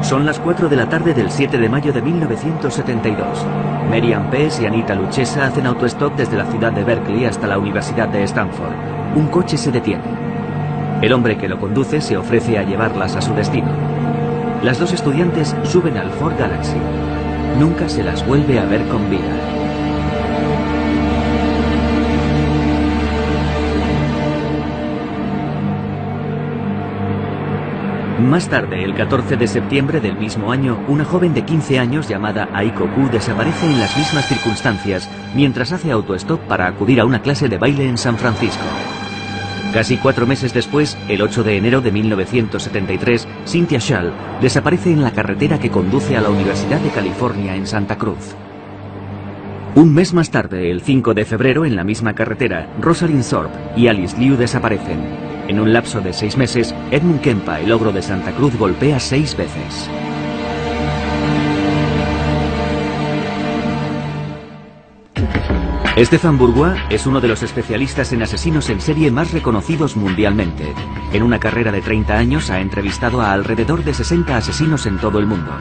Son las 4 de la tarde del 7 de mayo de 1972. Merian Pes y Anita Luchesa hacen autostop desde la ciudad de Berkeley hasta la Universidad de Stanford. Un coche se detiene. El hombre que lo conduce se ofrece a llevarlas a su destino. Las dos estudiantes suben al Ford Galaxy. Nunca se las vuelve a ver con vida. Más tarde, el 14 de septiembre del mismo año, una joven de 15 años llamada Aiko Koo desaparece en las mismas circunstancias mientras hace autostop para acudir a una clase de baile en San Francisco. Casi 4 meses después, el 8 de enero de 1973, Cynthia Schall desaparece en la carretera que conduce a la Universidad de California en Santa Cruz. Un mes más tarde, el 5 de febrero, en la misma carretera, Rosalind Thorpe y Alice Liu desaparecen. En un lapso de 6 meses, Edmund Kempa, el ogro de Santa Cruz, golpea 6 veces. Stefan Bourgois es uno de los especialistas en asesinos en serie más reconocidos mundialmente. En una carrera de 30 años ha entrevistado a alrededor de 60 asesinos en todo el mundo.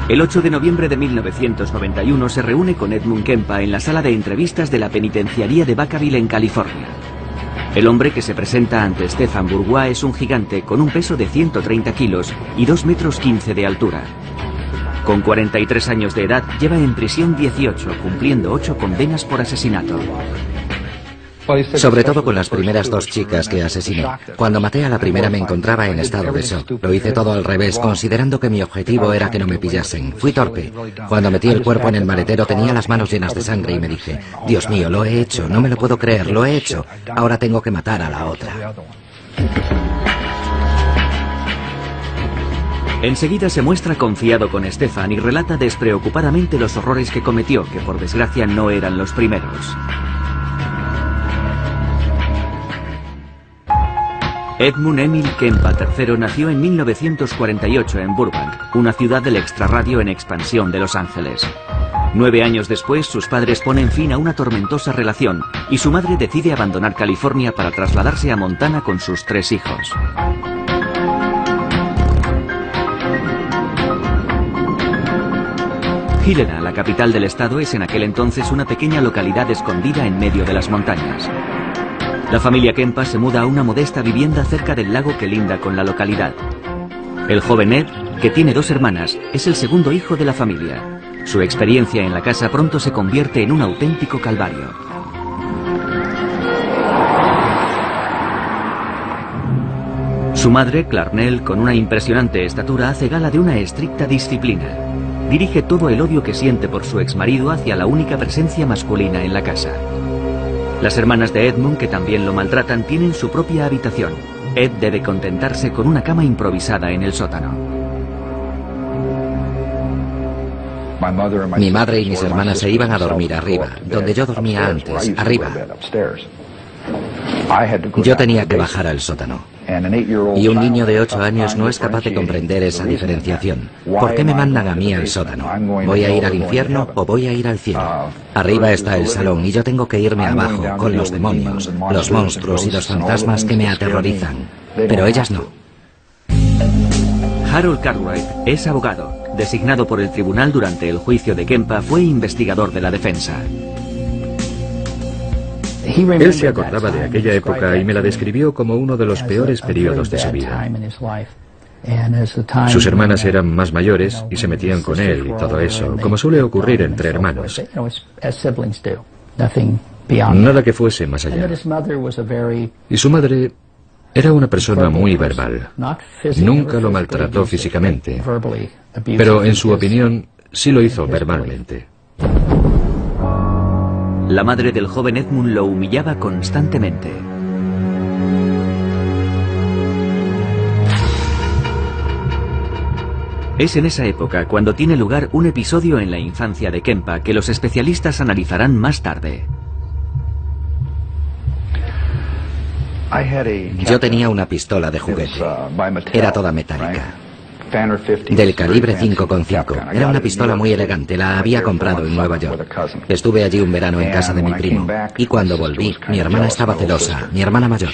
El 8 de noviembre de 1991 se reúne con Edmund Kempa en la sala de entrevistas de la penitenciaría de Vacaville en California. El hombre que se presenta ante Stefan Bourgois es un gigante con un peso de 130 kilos y 2,15 metros de altura. Con 43 años de edad, lleva en prisión 18, cumpliendo 8 condenas por asesinato. Sobre todo con las primeras 2 chicas que asesiné. Cuando maté a la primera me encontraba en estado de shock. Lo hice todo al revés, considerando que mi objetivo era que no me pillasen. Fui torpe. Cuando metí el cuerpo en el maletero tenía las manos llenas de sangre y me dije, Dios mío, lo he hecho, no me lo puedo creer, lo he hecho. Ahora tengo que matar a la otra. Enseguida se muestra confiado con Stefan y relata despreocupadamente los horrores que cometió, que por desgracia no eran los primeros. Edmund Emil Kempa III nació en 1948 en Burbank, una ciudad del extrarradio en expansión de Los Ángeles. 9 años después, sus padres ponen fin a una tormentosa relación y su madre decide abandonar California para trasladarse a Montana con sus 3 hijos. Helena, la capital del estado, es en aquel entonces una pequeña localidad escondida en medio de las montañas. La familia Kempa se muda a una modesta vivienda cerca del lago que linda con la localidad. El joven Ed, que tiene 2 hermanas, es el segundo hijo de la familia. Su experiencia en la casa pronto se convierte en un auténtico calvario. Su madre, Clarnell, con una impresionante estatura, hace gala de una estricta disciplina. Dirige todo el odio que siente por su exmarido hacia la única presencia masculina en la casa. Las hermanas de Edmund, que también lo maltratan, tienen su propia habitación. Ed debe contentarse con una cama improvisada en el sótano. Mi madre y mis hermanas se iban a dormir arriba, donde yo dormía antes, arriba. Yo tenía que bajar al sótano. Y un niño de 8 años no es capaz de comprender esa diferenciación. ¿Por qué me mandan a mí al sótano? ¿Voy a ir al infierno o voy a ir al cielo? Arriba está el salón y yo tengo que irme abajo con los demonios, los monstruos y los fantasmas que me aterrorizan. Pero ellas no. Harold Cartwright es abogado. Designado por el tribunal durante el juicio de Kempa, fue investigador de la defensa. Él se acordaba de aquella época y me la describió como uno de los peores periodos de su vida. Sus hermanas eran más mayores y se metían con él y todo eso, como suele ocurrir entre hermanos. Nada que fuese más allá. Y su madre era una persona muy verbal. Nunca lo maltrató físicamente, pero en su opinión sí lo hizo verbalmente. La madre del joven Edmund lo humillaba constantemente. Es en esa época cuando tiene lugar un episodio en la infancia de Kempa que los especialistas analizarán más tarde. Yo tenía una pistola de juguete. Era toda metálica. del calibre 5,5. Era una pistola muy elegante, la había comprado en Nueva York. Estuve allí un verano en casa de mi primo, y cuando volví, mi hermana estaba celosa, mi hermana mayor.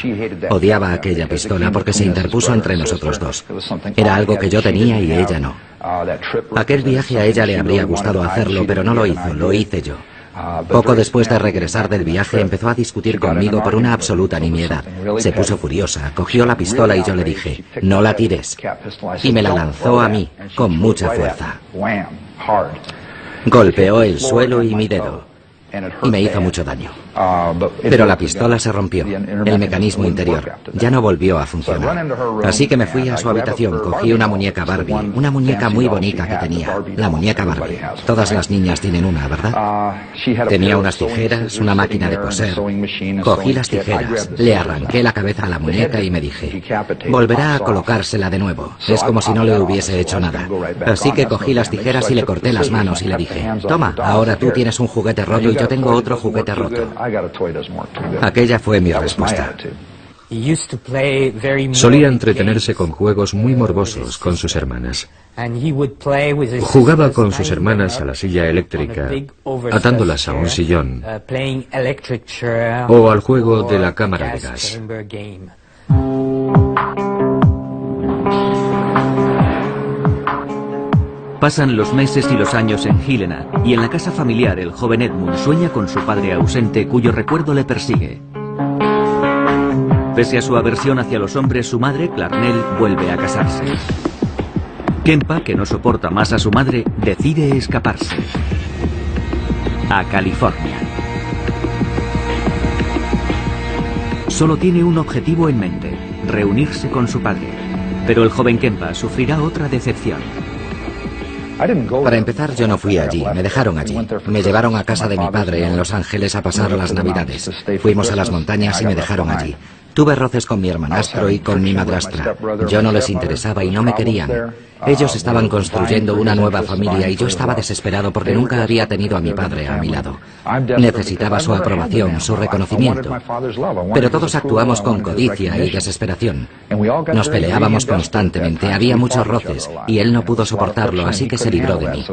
Odiaba aquella pistola porque se interpuso entre nosotros dos. Era algo que yo tenía y ella no. Aquel viaje a ella le habría gustado hacerlo, pero no lo hizo, lo hice yo. Poco después de regresar del viaje empezó a discutir conmigo por una absoluta nimiedad. Se puso furiosa, cogió la pistola y yo le dije, no la tires. Y me la lanzó a mí, con mucha fuerza. Golpeó el suelo y mi dedo. Y me hizo mucho daño. Pero la pistola se rompió, el mecanismo interior. Ya no volvió a funcionar. Así que me fui a su habitación, cogí una muñeca Barbie, una muñeca muy bonita que tenía, la muñeca Barbie. Todas las niñas tienen una, ¿verdad? Tenía unas tijeras, una máquina de coser. Cogí las tijeras, le arranqué la cabeza a la muñeca y me dije, volverá a colocársela de nuevo. Es como si no le hubiese hecho nada. Así que cogí las tijeras y le corté las manos y le dije, toma, ahora tú tienes un juguete roto y yo tengo otro juguete roto. Aquella fue mi respuesta. Solía entretenerse con juegos muy morbosos con sus hermanas. Jugaba con sus hermanas a la silla eléctrica, atándolas a un sillón, o al juego de la cámara de gas. Pasan los meses y los años en Helena, y en la casa familiar el joven Edmund sueña con su padre ausente cuyo recuerdo le persigue. Pese a su aversión hacia los hombres, su madre, Clarnell, vuelve a casarse. Kempa, que no soporta más a su madre, decide escaparse. A California. Solo tiene un objetivo en mente, reunirse con su padre. Pero el joven Kempa sufrirá otra decepción. Para empezar, yo no fui allí, me dejaron allí. Me llevaron a casa de mi padre en Los Ángeles a pasar las Navidades. Fuimos a las montañas y me dejaron allí. Tuve roces con mi hermanastro y con mi madrastra. Yo no les interesaba y no me querían. Ellos estaban construyendo una nueva familia y yo estaba desesperado porque nunca había tenido a mi padre a mi lado. Necesitaba su aprobación, su reconocimiento. Pero todos actuamos con codicia y desesperación. Nos peleábamos constantemente, había muchos roces y él no pudo soportarlo, así que se libró de mí.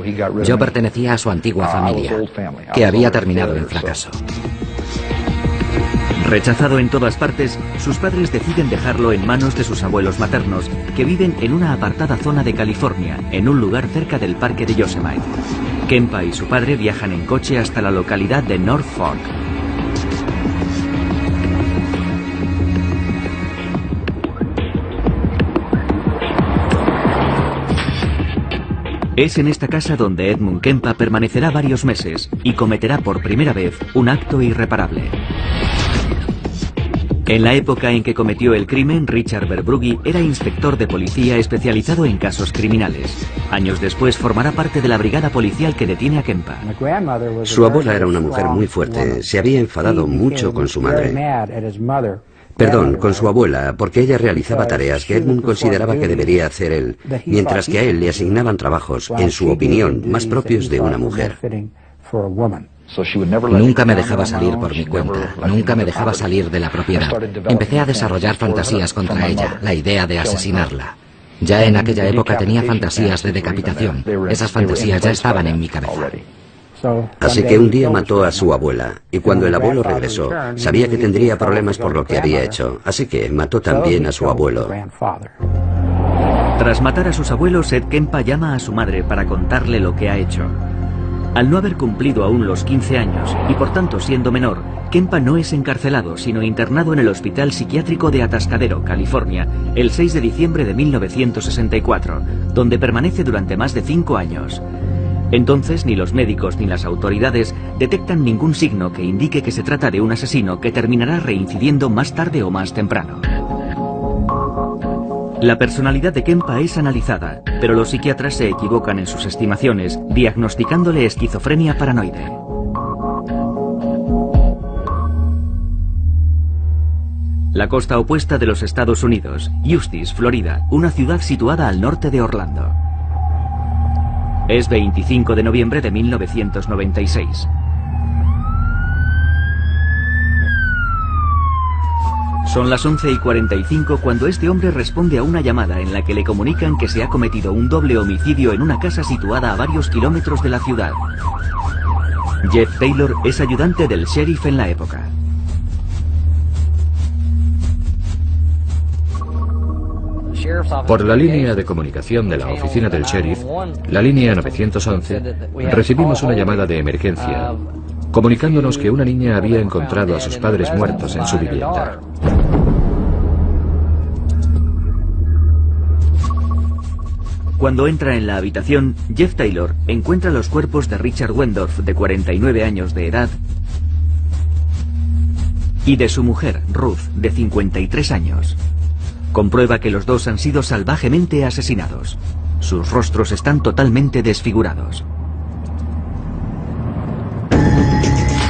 Yo pertenecía a su antigua familia, que había terminado en fracaso. Rechazado en todas partes, sus padres deciden dejarlo en manos de sus abuelos maternos, que viven en una apartada zona de California, en un lugar cerca del parque de Yosemite. Kempa y su padre viajan en coche hasta la localidad de North Fork. Es en esta casa donde Edmund Kempa permanecerá varios meses y cometerá por primera vez un acto irreparable. En la época en que cometió el crimen, Richard Verbrugge era inspector de policía especializado en casos criminales. Años después formará parte de la brigada policial que detiene a Kempa. Su abuela era una mujer muy fuerte. Se había enfadado mucho con su madre. Perdón, con su abuela, porque ella realizaba tareas que Edmund consideraba que debería hacer él, mientras que a él le asignaban trabajos, en su opinión, más propios de una mujer. Nunca me dejaba salir por mi cuenta, nunca me dejaba salir de la propiedad. Empecé a desarrollar fantasías contra ella, la idea de asesinarla. Ya en aquella época tenía fantasías de decapitación. Esas fantasías ya estaban en mi cabeza. Así que un día mató a su abuela, y cuando el abuelo regresó, sabía que tendría problemas por lo que había hecho, así que mató también a su abuelo. Tras matar a sus abuelos, Ed Kempa llama a su madre para contarle lo que ha hecho. Al no haber cumplido aún los 15 años, y por tanto siendo menor, Kempa no es encarcelado, sino internado en el Hospital Psiquiátrico de Atascadero, California, el 6 de diciembre de 1964, donde permanece durante más de 5 años. Entonces, ni los médicos ni las autoridades detectan ningún signo que indique que se trata de un asesino que terminará reincidiendo más tarde o más temprano. La personalidad de Kempa es analizada, pero los psiquiatras se equivocan en sus estimaciones, diagnosticándole esquizofrenia paranoide. La costa opuesta de los Estados Unidos, Eustis, Florida, una ciudad situada al norte de Orlando. Es 25 de noviembre de 1996. Son las 11:45 cuando este hombre responde a una llamada en la que le comunican que se ha cometido un doble homicidio en una casa situada a varios kilómetros de la ciudad. Jeff Taylor es ayudante del sheriff en la época. Por la línea de comunicación de la oficina del sheriff, la línea 911, recibimos una llamada de emergencia, comunicándonos que una niña había encontrado a sus padres muertos en su vivienda. Cuando entra en la habitación, Jeff Taylor encuentra los cuerpos de Richard Wendorf, de 49 años de edad, y de su mujer, Ruth, de 53 años. Comprueba que los dos han sido salvajemente asesinados. Sus rostros están totalmente desfigurados.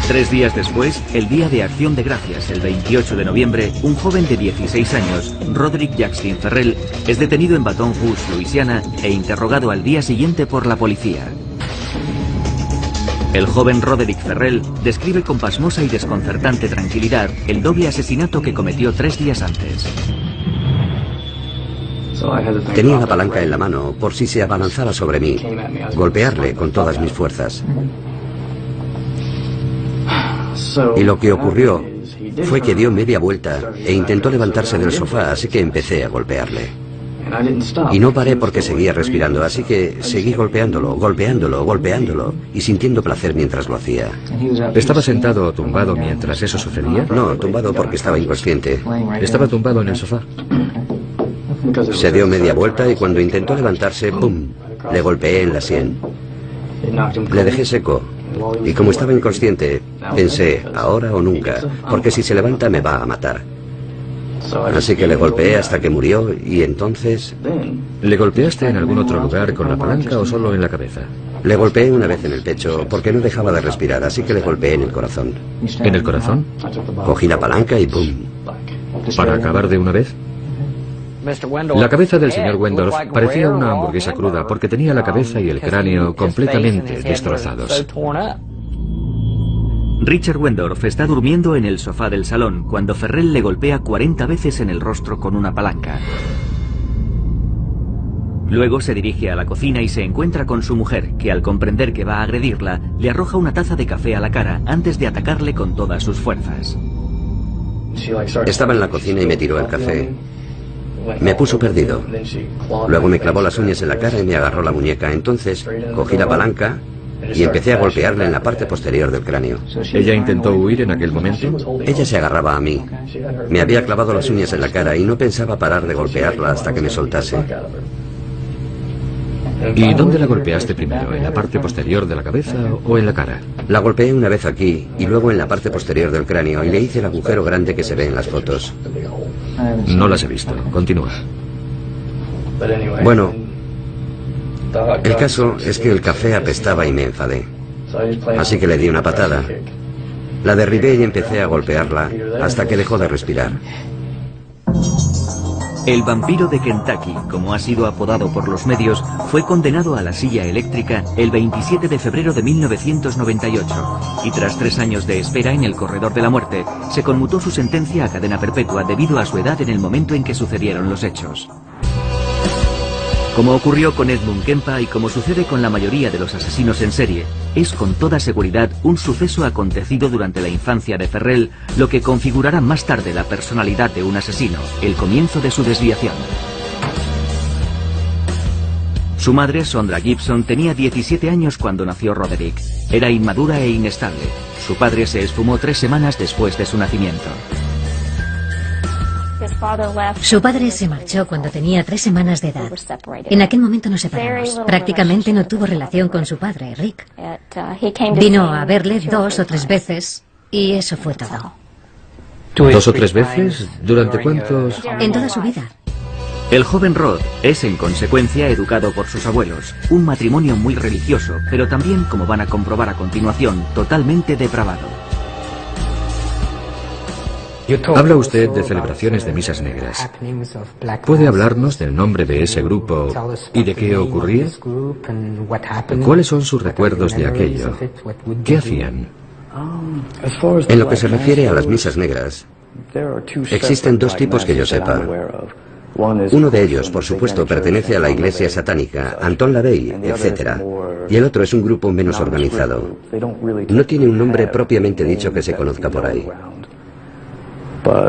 3 días después, el Día de Acción de Gracias, el 28 de noviembre, un joven de 16 años, Roderick Jackson Ferrell, es detenido en Baton Rouge, Luisiana, e interrogado al día siguiente por la policía. El joven Roderick Ferrell describe con pasmosa y desconcertante tranquilidad el doble asesinato que cometió 3 días antes. Tenía la palanca en la mano por si se abalanzara sobre mí, golpearle con todas mis fuerzas. Y lo que ocurrió fue que dio media vuelta e intentó levantarse del sofá, así que empecé a golpearle. Y no paré porque seguía respirando, así que seguí golpeándolo, y sintiendo placer mientras lo hacía. ¿Estaba sentado o tumbado mientras eso sucedía? No, tumbado porque estaba inconsciente. ¿Estaba tumbado en el sofá? Se dio media vuelta y cuando intentó levantarse, ¡pum!, le golpeé en la sien. Le dejé seco. Y como estaba inconsciente, pensé, ahora o nunca, porque si se levanta me va a matar. Así que le golpeé hasta que murió y entonces... ¿Le golpeaste en algún otro lugar con la palanca o solo en la cabeza? Le golpeé una vez en el pecho porque no dejaba de respirar, así que le golpeé en el corazón. ¿En el corazón? Cogí la palanca y ¡pum! ¿Para acabar de una vez? La cabeza del señor Wendorf parecía una hamburguesa cruda porque tenía la cabeza y el cráneo completamente destrozados. Richard Wendorf está durmiendo en el sofá del salón cuando Ferrell le golpea 40 veces en el rostro con una palanca. Luego se dirige a la cocina y se encuentra con su mujer, que al comprender que va a agredirla, le arroja una taza de café a la cara antes de atacarle con todas sus fuerzas. Estaba en la cocina y me tiró el café. Me puso perdido. Luego me clavó las uñas en la cara y me agarró la muñeca. Entonces cogí la palanca y empecé a golpearle en la parte posterior del cráneo. ¿Ella intentó huir en aquel momento? Ella se agarraba a mí. Me había clavado las uñas en la cara y no pensaba parar de golpearla hasta que me soltase. ¿Y dónde la golpeaste primero? ¿En la parte posterior de la cabeza o en la cara? La golpeé una vez aquí y luego en la parte posterior del cráneo y le hice el agujero grande que se ve en las fotos. No las he visto. Continúa. Bueno, el caso es que el café apestaba y me enfadé. Así que le di una patada. La derribé y empecé a golpearla hasta que dejó de respirar. El vampiro de Kentucky, como ha sido apodado por los medios, fue condenado a la silla eléctrica el 27 de febrero de 1998 y tras 3 años de espera en el corredor de la muerte, se conmutó su sentencia a cadena perpetua debido a su edad en el momento en que sucedieron los hechos. Como ocurrió con Edmund Kempa y como sucede con la mayoría de los asesinos en serie, es con toda seguridad un suceso acontecido durante la infancia de Ferrell lo que configurará más tarde la personalidad de un asesino, el comienzo de su desviación. Su madre, Sondra Gibson, tenía 17 años cuando nació Roderick. Era inmadura e inestable. Su padre se esfumó 3 semanas después de su nacimiento. Su padre se marchó cuando tenía 3 semanas de edad. En aquel momento nos separamos. Prácticamente no tuvo relación con su padre, Rick. Vino a verle 2 o 3 veces y eso fue todo. 2 o 3 veces? ¿Durante cuántos? En toda su vida. El joven Rod es, en consecuencia, educado por sus abuelos. Un matrimonio muy religioso, pero también, como van a comprobar a continuación, totalmente depravado. Habla usted de celebraciones de misas negras. ¿Puede hablarnos del nombre de ese grupo y de qué ocurría? ¿Cuáles son sus recuerdos de aquello? ¿Qué hacían? En lo que se refiere a las misas negras, Existen dos tipos que yo sepa. Uno de ellos, por supuesto, pertenece a la iglesia satánica, Anton LaVey, etc. Y el otro es un grupo menos organizado. No tiene un nombre propiamente dicho que se conozca por ahí.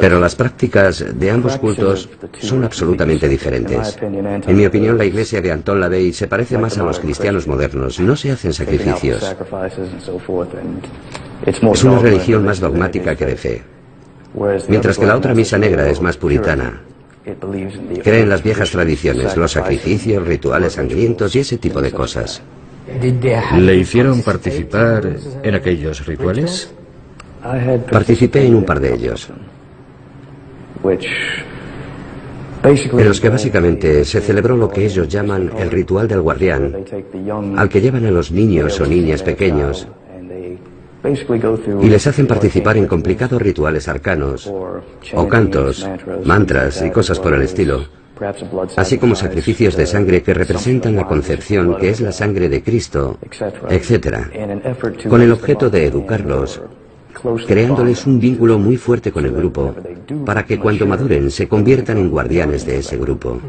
Pero las prácticas de ambos cultos son absolutamente diferentes. En mi opinión, la iglesia de Anton LaVey se parece más a los cristianos modernos. No se hacen sacrificios. Es una religión más dogmática que de fe. Mientras que la otra misa negra es más puritana. Cree en las viejas tradiciones, los sacrificios, rituales sangrientos y ese tipo de cosas. ¿Le hicieron participar en aquellos rituales? Participé en un par de ellos, en los que básicamente se celebró lo que ellos llaman el ritual del guardián, al que llevan a los niños o niñas pequeños y les hacen participar en complicados rituales arcanos, o cantos, mantras y cosas por el estilo, así como sacrificios de sangre que representan la concepción, que es la sangre de Cristo, etc., con el objeto de educarlos, creándoles un vínculo muy fuerte con el grupo, para que cuando maduren se conviertan en guardianes de ese grupo.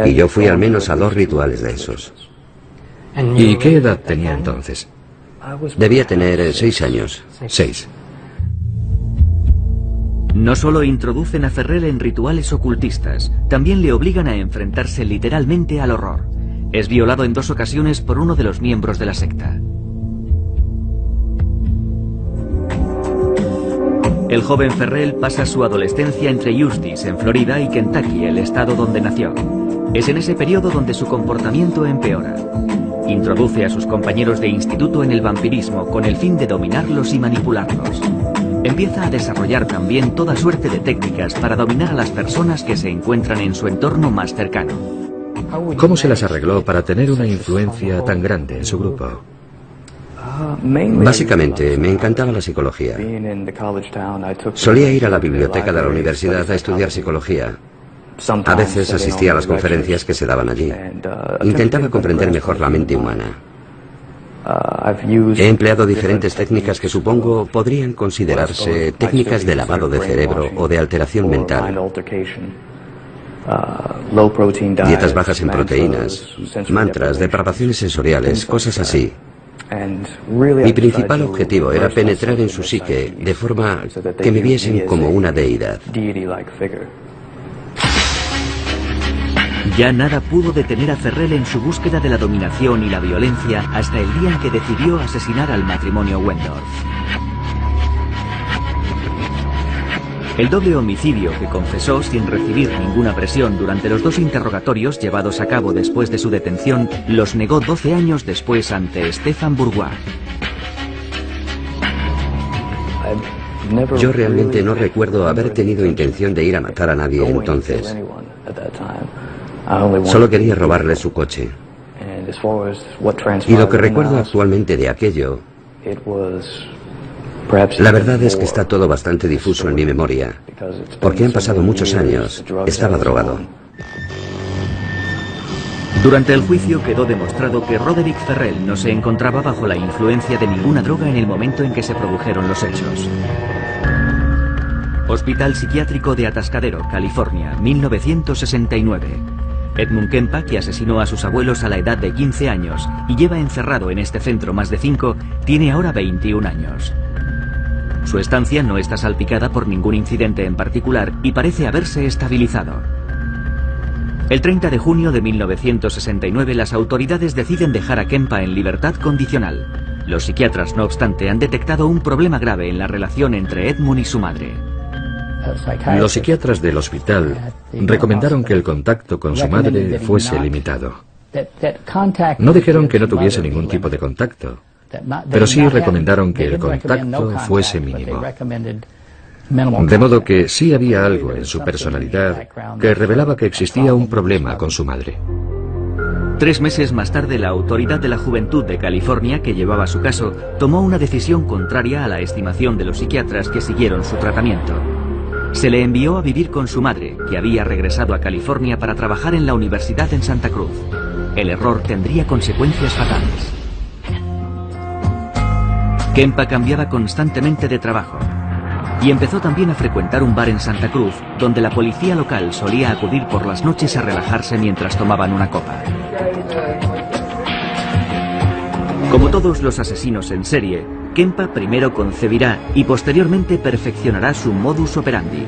Y yo fui al menos a 2 rituales de esos. ¿Y qué edad tenía entonces? Debía tener 6 años. 6. No solo introducen a Ferrell en rituales ocultistas, también le obligan a enfrentarse literalmente al horror. Es violado en 2 ocasiones por uno de los miembros de la secta. El joven Ferrell pasa su adolescencia entre Eustis, en Florida, y Kentucky, el estado donde nació. Es en ese periodo donde su comportamiento empeora. Introduce a sus compañeros de instituto en el vampirismo con el fin de dominarlos y manipularlos. Empieza a desarrollar también toda suerte de técnicas para dominar a las personas que se encuentran en su entorno más cercano. ¿Cómo se las arregló para tener una influencia tan grande en su grupo? Básicamente, me encantaba la psicología. Solía ir a la biblioteca de la universidad a estudiar psicología. A veces asistía a las conferencias que se daban allí. Intentaba comprender mejor la mente humana. He empleado diferentes técnicas que supongo podrían considerarse técnicas de lavado de cerebro o de alteración mental. Dietas bajas en proteínas, mantras, depravaciones sensoriales, cosas así. Mi principal objetivo era penetrar en su psique de forma que me viesen como una deidad. Ya nada pudo detener a Ferrell en su búsqueda de la dominación y la violencia hasta el día en que decidió asesinar al matrimonio Wendorf. El doble homicidio que confesó sin recibir ninguna presión durante los 2 interrogatorios llevados a cabo después de su detención los negó 12 años después ante Stefan Bourgois. Yo realmente no recuerdo haber tenido intención de ir a matar a nadie entonces. Solo quería robarle su coche. Y lo que recuerdo actualmente de aquello, la verdad es que está todo bastante difuso en mi memoria, porque han pasado muchos años. Estaba drogado. Durante el juicio quedó demostrado que Roderick Ferrell no se encontraba bajo la influencia de ninguna droga en el momento en que se produjeron los hechos. Hospital Psiquiátrico de Atascadero, California, 1969. Edmund Kempa, que asesinó a sus abuelos a la edad de 15 años y lleva encerrado en este centro más de 5, tiene ahora 21 años. Su estancia no está salpicada por ningún incidente en particular y parece haberse estabilizado. El 30 de junio de 1969 las autoridades deciden dejar a Kempa en libertad condicional. Los psiquiatras, no obstante, han detectado un problema grave en la relación entre Edmund y su madre. Los psiquiatras del hospital recomendaron que el contacto con su madre fuese limitado. No dijeron que no tuviese ningún tipo de contacto, pero sí recomendaron que el contacto fuese mínimo. De modo que sí había algo en su personalidad que revelaba que existía un problema con su madre. 3 meses más tarde, la Autoridad de la Juventud de California, que llevaba su caso, tomó una decisión contraria a la estimación de los psiquiatras que siguieron su tratamiento. Se le envió a vivir con su madre, que había regresado a California para trabajar en la universidad en Santa Cruz. El error tendría consecuencias fatales. Kempa cambiaba constantemente de trabajo. Y empezó también a frecuentar un bar en Santa Cruz, donde la policía local solía acudir por las noches a relajarse mientras tomaban una copa. Como todos los asesinos en serie, Kempa primero concebirá y posteriormente perfeccionará su modus operandi.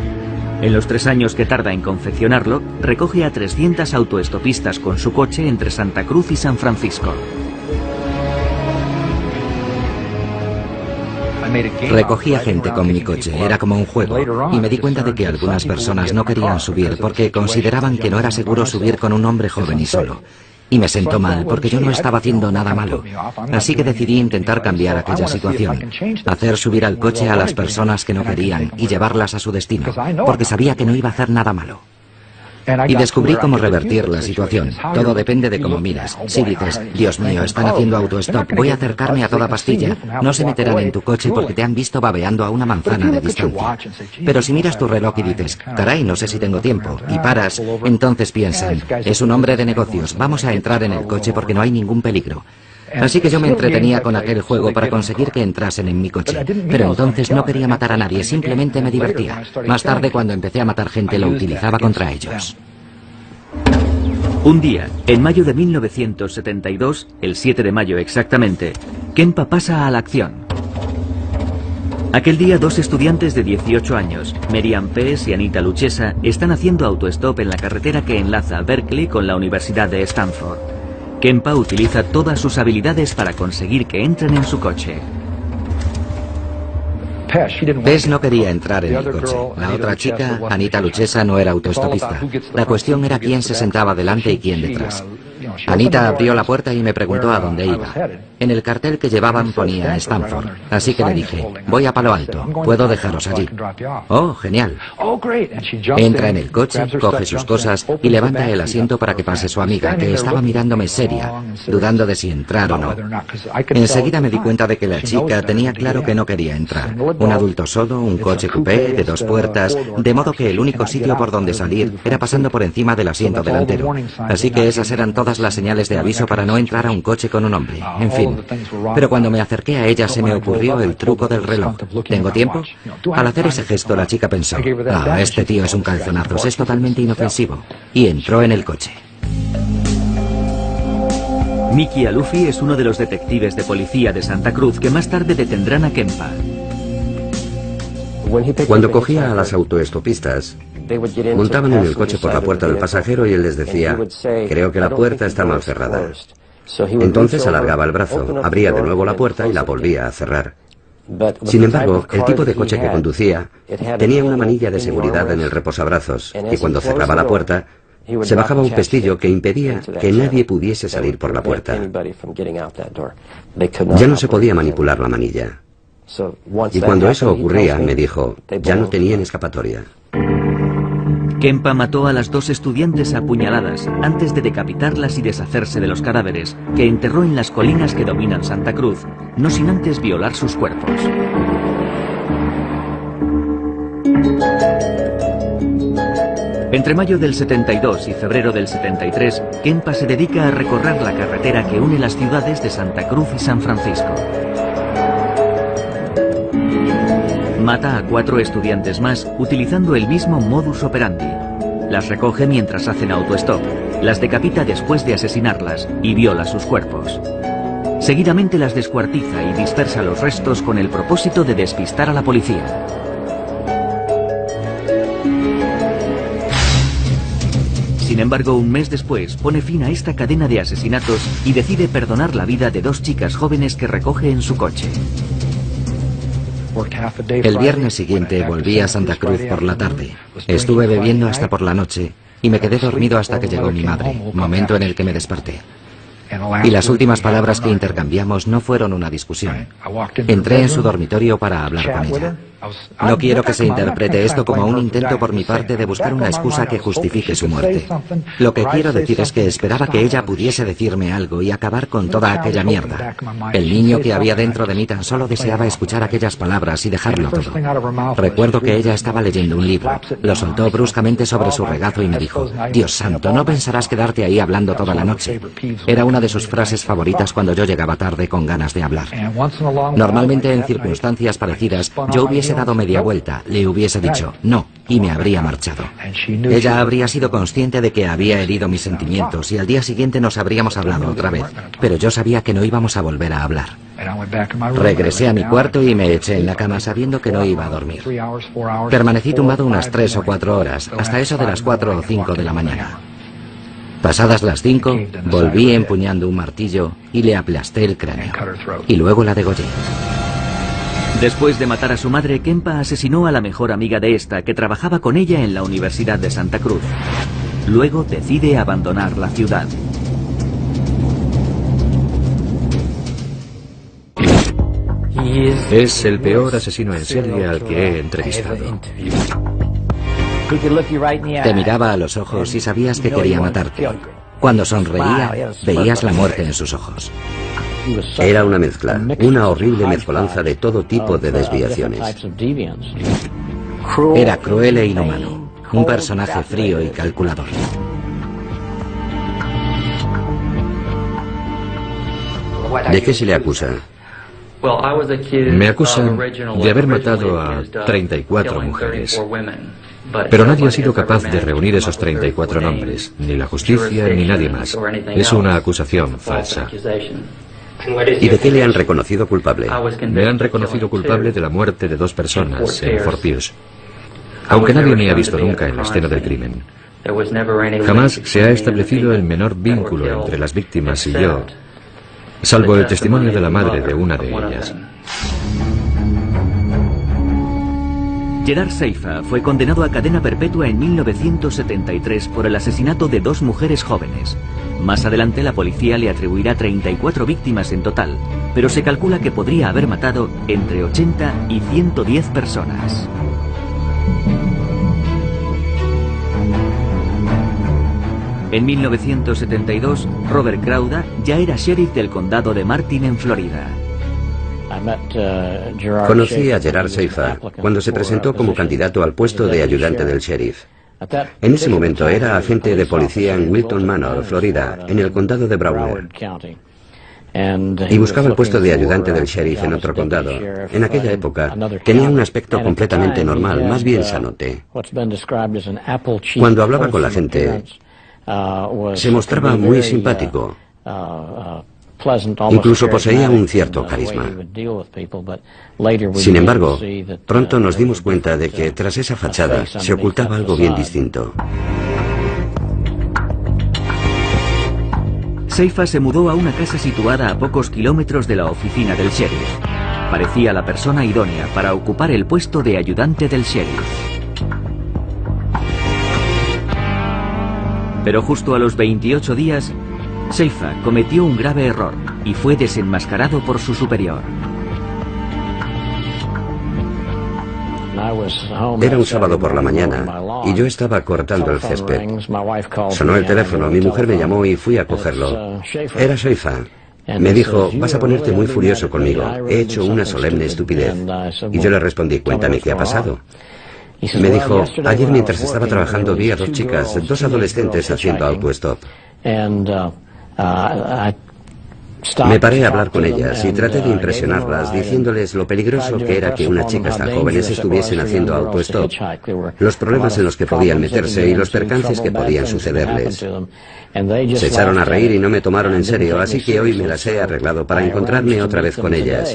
En los 3 años que tarda en confeccionarlo, recoge a 300 autoestopistas con su coche entre Santa Cruz y San Francisco. Recogía gente con mi coche, era como un juego, y me di cuenta de que algunas personas no querían subir porque consideraban que no era seguro subir con un hombre joven y solo. Y me sentó mal, porque yo no estaba haciendo nada malo. Así que decidí intentar cambiar aquella situación, hacer subir al coche a las personas que no querían y llevarlas a su destino, porque sabía que no iba a hacer nada malo. Y descubrí cómo revertir la situación. Todo depende de cómo miras. Si dices, Dios mío, están haciendo autostop, voy a acercarme a toda pastilla, no se meterán en tu coche porque te han visto babeando a una manzana de distancia. Pero si miras tu reloj y dices, caray, no sé si tengo tiempo, y paras, entonces piensan, es un hombre de negocios, vamos a entrar en el coche porque no hay ningún peligro. Así que yo me entretenía con aquel juego para conseguir que entrasen en mi coche. Pero entonces no quería matar a nadie, simplemente me divertía. Más tarde, cuando empecé a matar gente, lo utilizaba contra ellos. Un día, en mayo de 1972, el 7 de mayo exactamente, Kempa pasa a la acción. Aquel día 2 estudiantes de 18 años, Merian Pease y Anita Luchesa, están haciendo autostop en la carretera que enlaza Berkeley con la Universidad de Stanford. Kempa utiliza todas sus habilidades para conseguir que entren en su coche. Pease no quería entrar en el coche. La otra chica, Anita Luchesa, no era autoestopista. La cuestión era quién se sentaba delante y quién detrás. Anita abrió la puerta y me preguntó a dónde iba. En el cartel que llevaban ponía Stanford, así que le dije, voy a Palo Alto, ¿puedo dejaros allí? Oh, genial. Entra en el coche, coge sus cosas y levanta el asiento para que pase su amiga, que estaba mirándome seria, dudando de si entrar o no. Enseguida me di cuenta de que la chica tenía claro que no quería entrar. Un adulto solo, un coche coupé, de 2 puertas, de modo que el único sitio por donde salir era pasando por encima del asiento delantero. Así que esas eran todas las señales de aviso para no entrar a un coche con un hombre. En fin. Pero cuando me acerqué a ella se me ocurrió el truco del reloj. ¿Tengo tiempo? Al hacer ese gesto la chica pensó, este tío es un calzonazos, es totalmente inofensivo. Y entró en el coche. Mickey Alufi es uno de los detectives de policía de Santa Cruz que más tarde detendrán a Kempa. Cuando cogía a las autoestopistas, montaban en el coche por la puerta del pasajero y él les decía, creo que la puerta está mal cerrada. Entonces alargaba el brazo, abría de nuevo la puerta y la volvía a cerrar. Sin embargo, el tipo de coche que conducía tenía una manilla de seguridad en el reposabrazos y cuando cerraba la puerta, se bajaba un pestillo que impedía que nadie pudiese salir por la puerta. Ya no se podía manipular la manilla. Y cuando eso ocurría, me dijo, ya no tenían escapatoria. Kempa mató a las 2 estudiantes a puñaladas antes de decapitarlas y deshacerse de los cadáveres, que enterró en las colinas que dominan Santa Cruz, no sin antes violar sus cuerpos. Entre mayo del 72 y febrero del 73, Kempa se dedica a recorrer la carretera que une las ciudades de Santa Cruz y San Francisco. Mata a 4 estudiantes más utilizando el mismo modus operandi. Las recoge mientras hacen autostop, las decapita después de asesinarlas y viola sus cuerpos. Seguidamente las descuartiza y dispersa los restos con el propósito de despistar a la policía. Sin embargo, un mes después pone fin a esta cadena de asesinatos y decide perdonar la vida de 2 chicas jóvenes que recoge en su coche. El viernes siguiente volví a Santa Cruz por la tarde. Estuve bebiendo hasta por la noche y me quedé dormido hasta que llegó mi madre, momento en el que me desperté. Y las últimas palabras que intercambiamos no fueron una discusión. Entré en su dormitorio para hablar con ella. No quiero que se interprete esto como un intento por mi parte de buscar una excusa que justifique su muerte. Lo que quiero decir es que esperaba que ella pudiese decirme algo y acabar con toda aquella mierda. El niño que había dentro de mí tan solo deseaba escuchar aquellas palabras y dejarlo todo. Recuerdo que ella estaba leyendo un libro. Lo soltó bruscamente sobre su regazo y me dijo, Dios santo, no pensarás quedarte ahí hablando toda la noche. Era una de sus frases favoritas cuando yo llegaba tarde con ganas de hablar. Normalmente en circunstancias parecidas yo hubiese hubiese dado media vuelta, le hubiese dicho no y me habría marchado. Ella habría sido consciente de que había herido mis sentimientos y al día siguiente nos habríamos hablado otra vez, pero yo sabía que no íbamos a volver a hablar. Regresé a mi cuarto y me eché en la cama sabiendo que no iba a dormir. Permanecí tumbado unas 3 o 4 horas, hasta eso de las 4 o 5 de la mañana. Pasadas las 5, volví empuñando un martillo y le aplasté el cráneo. Y luego la degollé. Después de matar a su madre, Kempa asesinó a la mejor amiga de esta, que trabajaba con ella en la Universidad de Santa Cruz. Luego decide abandonar la ciudad. Es el peor asesino en serie al que he entrevistado. Te miraba a los ojos y sabías que quería matarte. Cuando sonreía, veías la muerte en sus ojos. Era una mezcla, una horrible mezcolanza de todo tipo de desviaciones. Era cruel e inhumano, un personaje frío y calculador. ¿De qué se le acusa? Me acusan de haber matado a 34 mujeres. Pero nadie ha sido capaz de reunir esos 34 nombres, ni la justicia ni nadie más. Es una acusación falsa. ¿Y de qué le han reconocido culpable? Me han reconocido culpable de la muerte de 2 personas en Fort Pierce, aunque nadie me ha visto nunca en la escena del crimen. Jamás se ha establecido el menor vínculo entre las víctimas y yo, salvo el testimonio de la madre de una de ellas. Gerard Seifa fue condenado a cadena perpetua en 1973 por el asesinato de 2 mujeres jóvenes. Más adelante la policía le atribuirá 34 víctimas en total, pero se calcula que podría haber matado entre 80 y 110 personas. En 1972, Robert Crowder ya era sheriff del condado de Martin en Florida. Conocí a Gerard Seifa cuando se presentó como candidato al puesto de ayudante del sheriff. En ese momento era agente de policía en Wilton Manor, Florida, en el condado de Broward. Y buscaba el puesto de ayudante del sheriff en otro condado. En aquella época tenía un aspecto completamente normal, más bien sanote. Cuando hablaba con la gente, se mostraba muy simpático. Incluso poseía un cierto carisma. Sin embargo, pronto nos dimos cuenta de que tras esa fachada se ocultaba algo bien distinto. Seifa se mudó a una casa situada a pocos kilómetros de la oficina del sheriff. Parecía la persona idónea para ocupar el puesto de ayudante del sheriff. Pero justo a los 28 días, Seifa cometió un grave error y fue desenmascarado por su superior. Era un sábado por la mañana y yo estaba cortando el césped. Sonó el teléfono, mi mujer me llamó y fui a cogerlo. Era Seifa. Me dijo, vas a ponerte muy furioso conmigo, he hecho una solemne estupidez. Y yo le respondí, cuéntame qué ha pasado. Me dijo, ayer mientras estaba trabajando vi a 2 chicas, 2 adolescentes haciendo autostop. Me paré a hablar con ellas y traté de impresionarlas diciéndoles lo peligroso que era que unas chicas tan jóvenes estuviesen haciendo autostop, los problemas en los que podían meterse y los percances que podían sucederles. Se echaron a reír y no me tomaron en serio, así que hoy me las he arreglado para encontrarme otra vez con ellas.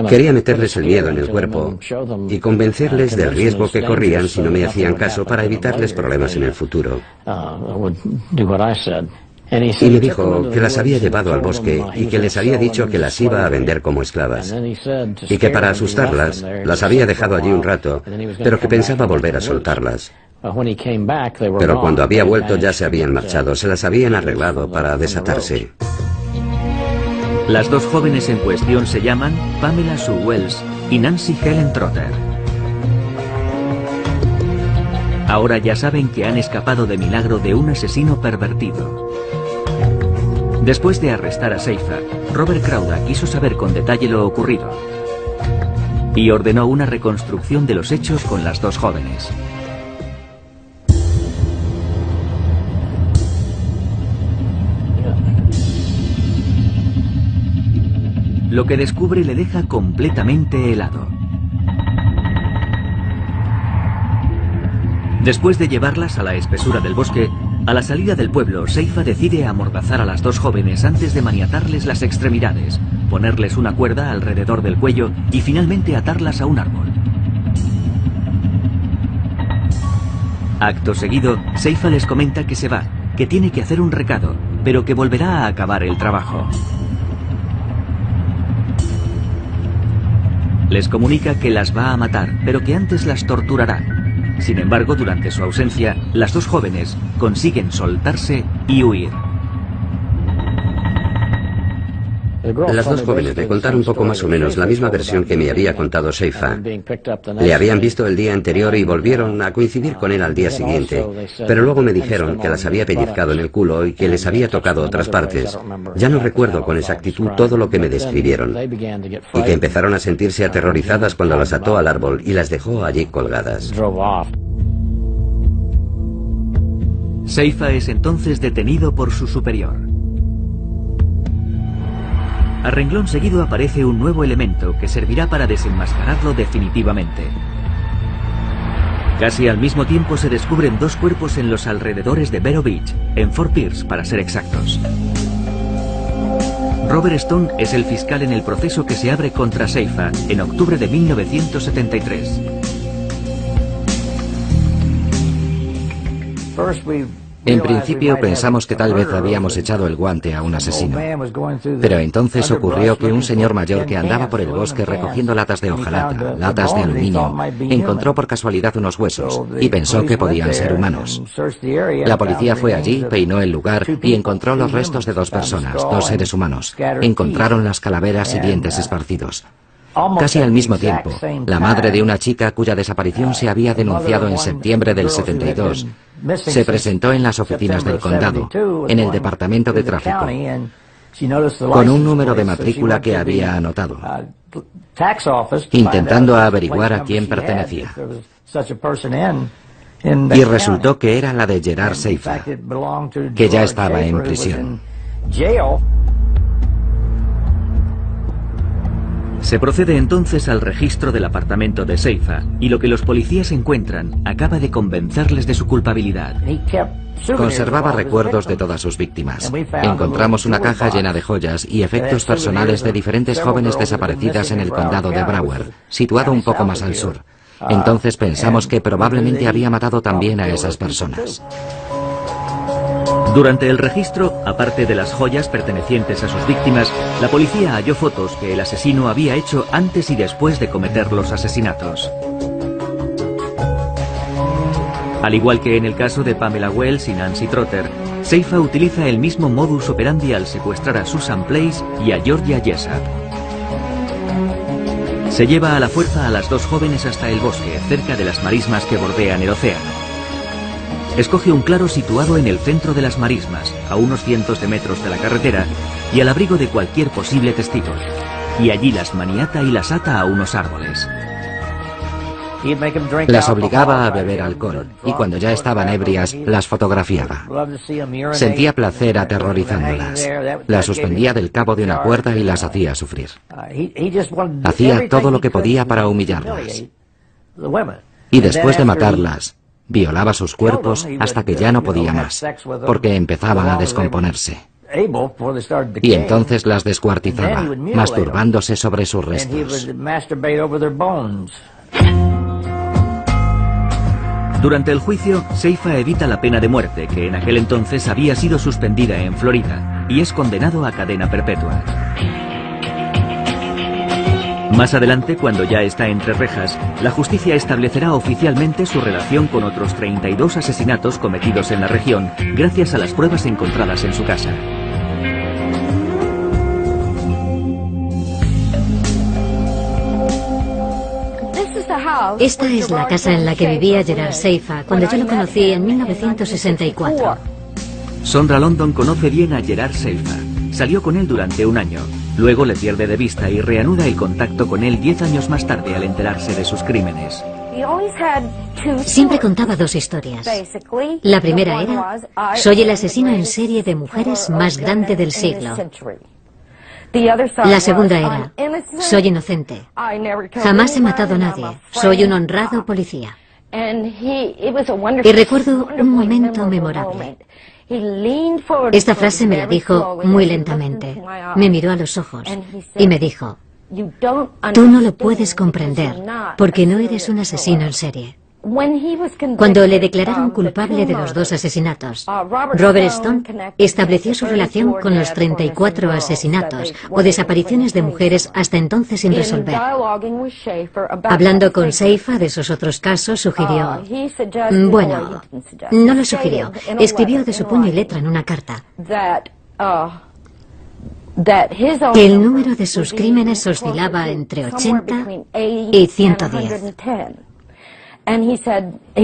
Quería meterles el miedo en el cuerpo y convencerles del riesgo que corrían si no me hacían caso para evitarles problemas en el futuro. Y me dijo que las había llevado al bosque y que les había dicho que las iba a vender como esclavas. Y que para asustarlas, las había dejado allí un rato, pero que pensaba volver a soltarlas. Pero cuando había vuelto ya se habían marchado, se las habían arreglado para desatarse. Las 2 jóvenes en cuestión se llaman Pamela Sue Wells y Nancy Helen Trotter. Ahora ya saben que han escapado de milagro de un asesino pervertido. Después de arrestar a Seifa, Robert Crowder quiso saber con detalle lo ocurrido y ordenó una reconstrucción de los hechos con las 2 jóvenes. Lo que descubre le deja completamente helado. Después de llevarlas a la espesura del bosque, a la salida del pueblo, Seifa decide amordazar a las dos jóvenes antes de maniatarles las extremidades, ponerles una cuerda alrededor del cuello y finalmente atarlas a un árbol. Acto seguido, Seifa les comenta que se va, que tiene que hacer un recado, pero que volverá a acabar el trabajo. Les comunica que las va a matar, pero que antes las torturará. Sin embargo, durante su ausencia, las dos jóvenes consiguen soltarse y huir. Las dos jóvenes le contaron poco más o menos la misma versión que me había contado Seifa. Le habían visto el día anterior y volvieron a coincidir con él al día siguiente, pero luego me dijeron que las había pellizcado en el culo y que les había tocado otras partes. Ya no recuerdo con exactitud todo lo que me describieron, y que empezaron a sentirse aterrorizadas cuando las ató al árbol y las dejó allí colgadas. Seifa es entonces detenido por su superior. A renglón seguido aparece un nuevo elemento que servirá para desenmascararlo definitivamente. Casi al mismo tiempo se descubren dos cuerpos en los alrededores de Vero Beach, en Fort Pierce para ser exactos. Robert Stone es el fiscal en el proceso que se abre contra Seifa en octubre de 1973. En principio pensamos que tal vez habíamos echado el guante a un asesino. Pero entonces ocurrió que un señor mayor que andaba por el bosque recogiendo latas de hojalata, latas de aluminio, encontró por casualidad unos huesos y pensó que podían ser humanos. La policía fue allí, peinó el lugar y encontró los restos de dos personas, dos seres humanos. Encontraron las calaveras y dientes esparcidos. Casi al mismo tiempo, la madre de una chica cuya desaparición se había denunciado en septiembre del 72 se presentó en las oficinas del condado, en el departamento de tráfico, con un número de matrícula que había anotado, intentando averiguar a quién pertenecía. Y resultó que era la de Gerard Seifa, que ya estaba en prisión. Se procede entonces al registro del apartamento de Seifa y lo que los policías encuentran acaba de convencerles de su culpabilidad. Conservaba recuerdos de todas sus víctimas. Encontramos una caja llena de joyas y efectos personales de diferentes jóvenes desaparecidas en el condado de Broward, situado un poco más al sur. Entonces pensamos que probablemente había matado también a esas personas. Durante el registro, aparte de las joyas pertenecientes a sus víctimas, la policía halló fotos que el asesino había hecho antes y después de cometer los asesinatos. Al igual que en el caso de Pamela Wells y Nancy Trotter, Seifa utiliza el mismo modus operandi al secuestrar a Susan Place y a Georgia Jessup. Se lleva a la fuerza a las dos jóvenes hasta el bosque, cerca de las marismas que bordean el océano. Escoge un claro situado en el centro de las marismas, a unos cientos de metros de la carretera y al abrigo de cualquier posible testigo. Y allí las maniata y las ata a unos árboles. Las obligaba a beber alcohol y cuando ya estaban ebrias las fotografiaba. Sentía placer aterrorizándolas. Las suspendía del cabo de una cuerda y las hacía sufrir. Hacía todo lo que podía para humillarlas. Y después de matarlas, violaba sus cuerpos hasta que ya no podía más, porque empezaban a descomponerse. Y entonces las descuartizaba, masturbándose sobre sus restos. Durante el juicio, Seifa evita la pena de muerte, que en aquel entonces había sido suspendida en Florida, y es condenado a cadena perpetua. Más adelante, cuando ya está entre rejas, la justicia establecerá oficialmente su relación con otros 32 asesinatos cometidos en la región, gracias a las pruebas encontradas en su casa. Esta es la casa en la que vivía Gerard Seifa cuando yo lo conocí en 1964. Sondra London conoce bien a Gerard Seifa. Salió con él durante un año. Luego le pierde de vista y reanuda el contacto con él 10 años más tarde al enterarse de sus crímenes. Siempre contaba dos historias. La primera era: soy el asesino en serie de mujeres más grande del siglo. La segunda era, soy inocente. Jamás he matado a nadie. Soy un honrado policía. Y recuerdo un momento memorable. Esta frase me la dijo muy lentamente. Me miró a los ojos y me dijo, tú no lo puedes comprender porque no eres un asesino en serie. Cuando le declararon culpable de los 2 asesinatos, Robert Stone estableció su relación con los 34 asesinatos o desapariciones de mujeres hasta entonces sin resolver. Hablando con Seifa de esos otros casos, sugirió... Bueno, no lo sugirió. Escribió de su puño y letra en una carta que el número de sus crímenes oscilaba entre 80 y 110. Y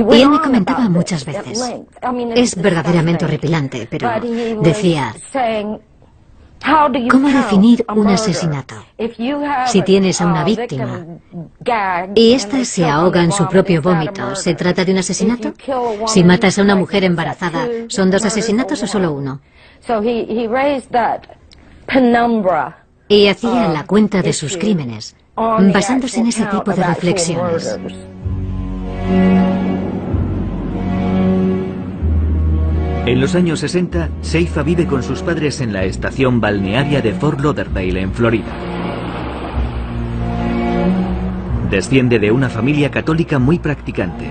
él me comentaba muchas veces, es verdaderamente horripilante, pero decía, ¿cómo definir un asesinato? Si tienes a una víctima y ésta se ahoga en su propio vómito, ¿se trata de un asesinato? Si matas a una mujer embarazada, ¿son 2 asesinatos o solo uno? Y hacía la cuenta de sus crímenes, basándose en ese tipo de reflexiones. En los años 60, Seifa vive con sus padres en la estación balnearia de Fort Lauderdale, en Florida. Desciende de una familia católica muy practicante.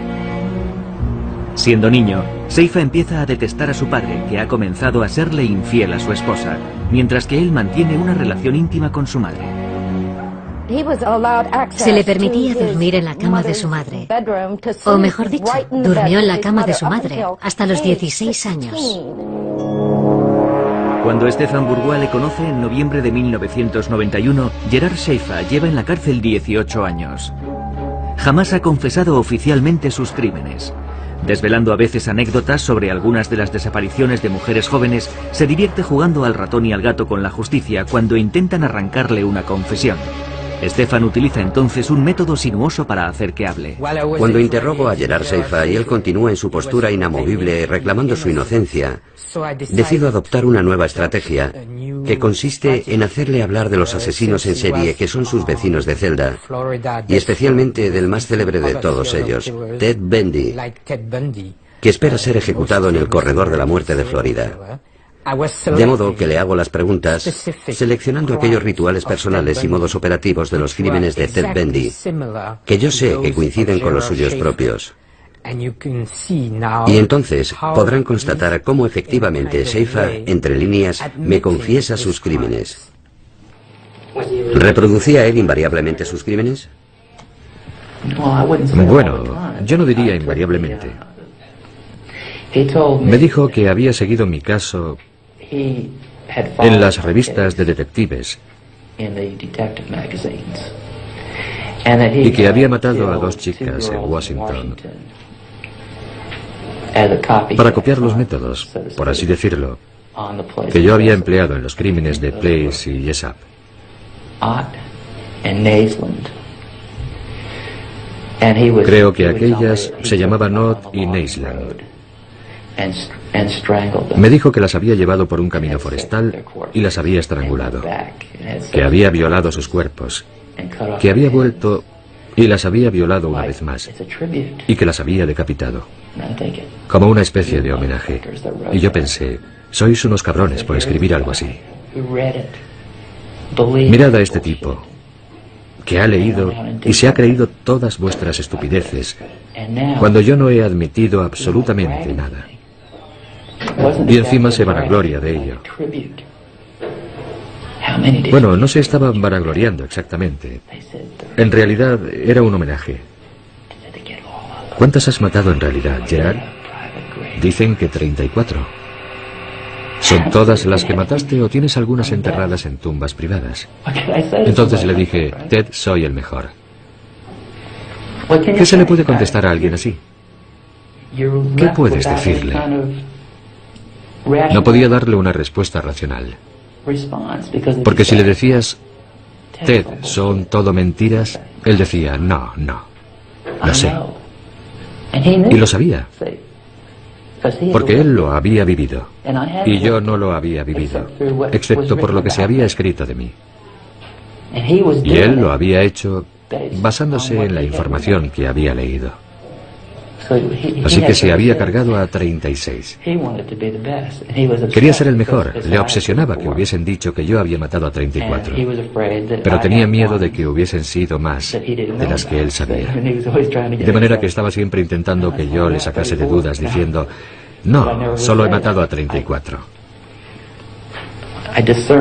Siendo niño, Seifa empieza a detestar a su padre, que ha comenzado a serle infiel a su esposa, mientras que él mantiene una relación íntima con su madre. Se le permitía dormir en la cama de su madre, o mejor dicho, durmió en la cama de su madre hasta los 16 años. Cuando Stefan Bourgois le conoce en noviembre de 1991, Gerard Seifa lleva en la cárcel 18 años. Jamás ha confesado oficialmente sus crímenes. Desvelando a veces anécdotas sobre algunas de las desapariciones de mujeres jóvenes, se divierte jugando al ratón y al gato con la justicia cuando intentan arrancarle una confesión. Stefan utiliza entonces un método sinuoso para hacer que hable. Cuando interrogo a Gerard Seifa y él continúa en su postura inamovible reclamando su inocencia, decido adoptar una nueva estrategia que consiste en hacerle hablar de los asesinos en serie que son sus vecinos de celda y especialmente del más célebre de todos ellos, Ted Bundy, que espera ser ejecutado en el corredor de la muerte de Florida. De modo que le hago las preguntas, seleccionando aquellos rituales personales y modos operativos de los crímenes de Ted Bundy, que yo sé que coinciden con los suyos propios. Y entonces podrán constatar cómo efectivamente Seifa, entre líneas, me confiesa sus crímenes. ¿Reproducía él invariablemente sus crímenes? Bueno, yo no diría invariablemente. Me dijo que había seguido mi caso en las revistas de detectives y que había matado a 2 chicas en Washington para copiar los métodos, por así decirlo, que yo había empleado en los crímenes de Place y Jessup. Creo que aquellas se llamaban Ott y Naisland. Me dijo que las había llevado por un camino forestal y las había estrangulado, que había violado sus cuerpos, que había vuelto y las había violado una vez más, y que las había decapitado, como una especie de homenaje. Y yo pensé, sois unos cabrones por escribir algo así. Mirad a este tipo, que ha leído y se ha creído todas vuestras estupideces, cuando yo no he admitido absolutamente nada. Y encima se vanagloria de ello. Bueno, no se estaban vanagloriando exactamente. En realidad era un homenaje. ¿Cuántas has matado en realidad, Gerard? Dicen que 34. ¿Son todas las que mataste o tienes algunas enterradas en tumbas privadas? Entonces le dije, Ted, soy el mejor. ¿Qué se le puede contestar a alguien así? ¿Qué puedes decirle? No podía darle una respuesta racional. Porque si le decías, Ted, ¿son todo mentiras? Él decía, no, no. Lo sé. Y lo sabía. porque él lo había vivido, y yo no lo había vivido, excepto por lo que se había escrito de mí. Y él lo había hecho basándose en la información que había leído. Así que se había cargado a 36. Quería ser el mejor, le obsesionaba que hubiesen dicho que yo había matado a 34. Pero tenía miedo de que hubiesen sido más de las que él sabía. De manera que estaba siempre intentando que yo le sacase de dudas diciendo, no, solo he matado a 34.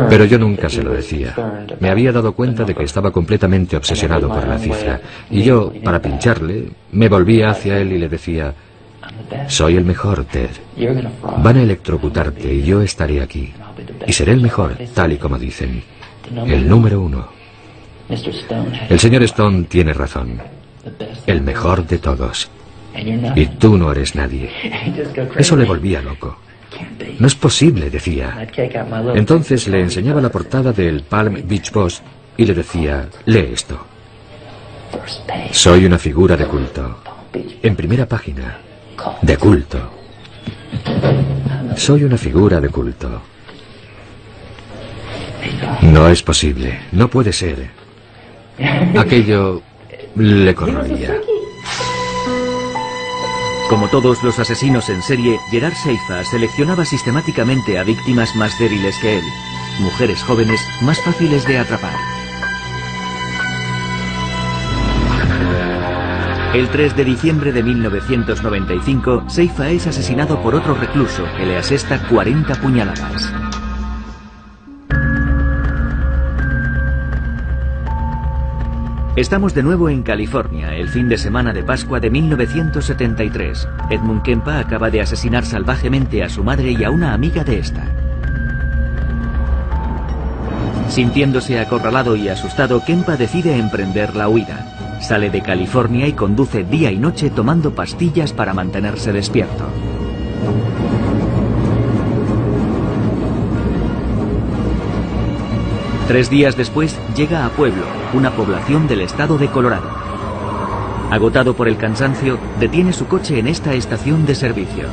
Pero yo nunca se lo decía. Me había dado cuenta de que estaba completamente obsesionado por la cifra. Y yo, para pincharle, me volvía hacia él y le decía, soy el mejor, Ted. Van a electrocutarte y yo estaré aquí. Y seré el mejor, tal y como dicen. El número 1. El señor Stone tiene razón. El mejor de todos. Y tú no eres nadie. Eso le volvía loco. No es posible, decía. Entonces le enseñaba la portada del Palm Beach Post y le decía, lee esto. Soy una figura de culto. En primera página. De culto. Soy una figura de culto. No es posible. No puede ser. Aquello le corroía. Como todos los asesinos en serie, Gerard Seifa seleccionaba sistemáticamente a víctimas más débiles que él, mujeres jóvenes más fáciles de atrapar. El 3 de diciembre de 1995, Seifa es asesinado por otro recluso que le asesta 40 puñaladas. Estamos de nuevo en California, el fin de semana de Pascua de 1973. Edmund Kempa acaba de asesinar salvajemente a su madre y a una amiga de esta. Sintiéndose acorralado y asustado, Kempa decide emprender la huida. Sale de California y conduce día y noche tomando pastillas para mantenerse despierto. Tres días después llega a Pueblo, una población del estado de Colorado. Agotado por el cansancio, detiene su coche en esta estación de servicio.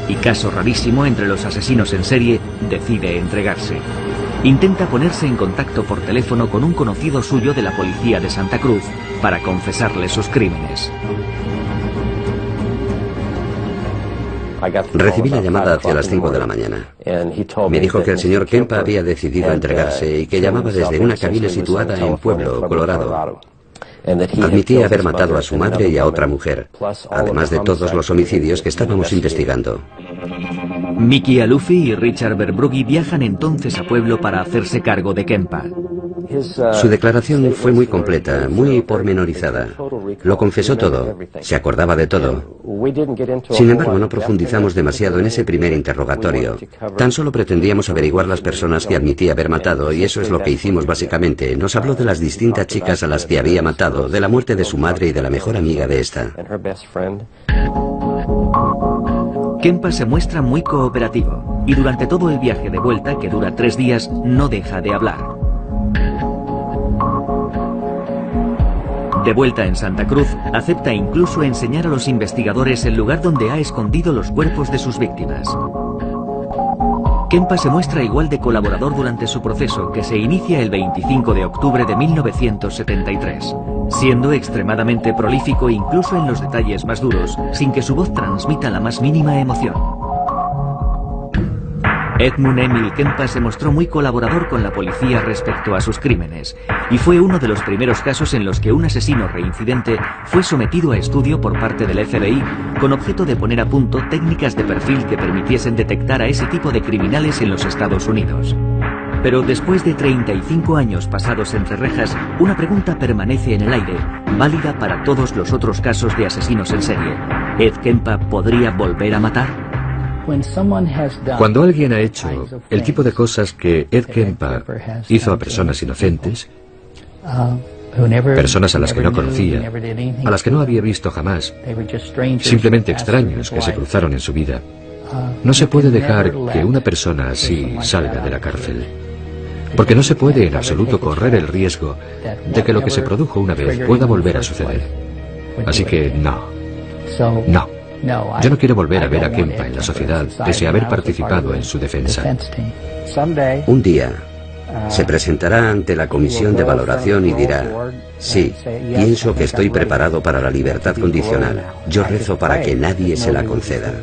Y caso rarísimo entre los asesinos en serie, decide entregarse. Intenta ponerse en contacto por teléfono con un conocido suyo de la policía de Santa Cruz para confesarle sus crímenes. Recibí la llamada hacia las 5 de la mañana. Me dijo que el señor Kempa había decidido entregarse y que llamaba desde una cabina situada en Pueblo, Colorado. Admitía haber matado a su madre y a otra mujer, además de todos los homicidios que estábamos investigando. Mickey Alufi y Richard Verbrugge viajan entonces a Pueblo para hacerse cargo de Kempa. Su declaración fue muy completa, muy pormenorizada. Lo confesó todo, se acordaba de todo. Sin embargo, no profundizamos demasiado en ese primer interrogatorio. Tan solo pretendíamos averiguar las personas que admitía haber matado, y eso es lo que hicimos básicamente. Nos habló de las distintas chicas a las que había matado, de la muerte de su madre y de la mejor amiga de esta. Kempa se muestra muy cooperativo, y durante todo el viaje de vuelta, que dura 3 días, no deja de hablar. De vuelta en Santa Cruz, acepta incluso enseñar a los investigadores el lugar donde ha escondido los cuerpos de sus víctimas. Kempa se muestra igual de colaborador durante su proceso, que se inicia el 25 de octubre de 1973, siendo extremadamente prolífico incluso en los detalles más duros, sin que su voz transmita la más mínima emoción. Edmund Emil Kempa se mostró muy colaborador con la policía respecto a sus crímenes, y fue uno de los primeros casos en los que un asesino reincidente fue sometido a estudio por parte del FBI con objeto de poner a punto técnicas de perfil que permitiesen detectar a ese tipo de criminales en los Estados Unidos. Pero después de 35 años pasados entre rejas, una pregunta permanece en el aire, válida para todos los otros casos de asesinos en serie. ¿Ed Kempa podría volver a matar? Cuando alguien ha hecho el tipo de cosas que Ed Kempa hizo a personas inocentes, personas a las que no conocía, a las que no había visto jamás, simplemente extraños que se cruzaron en su vida, no se puede dejar que una persona así salga de la cárcel. Porque no se puede en absoluto correr el riesgo de que lo que se produjo una vez pueda volver a suceder. Así que no. Yo no quiero volver a ver a Kempa en la sociedad pese a haber participado en su defensa. Un día se presentará ante la comisión de valoración y dirá: sí, pienso que estoy preparado para la libertad condicional. Yo rezo para que nadie se la conceda.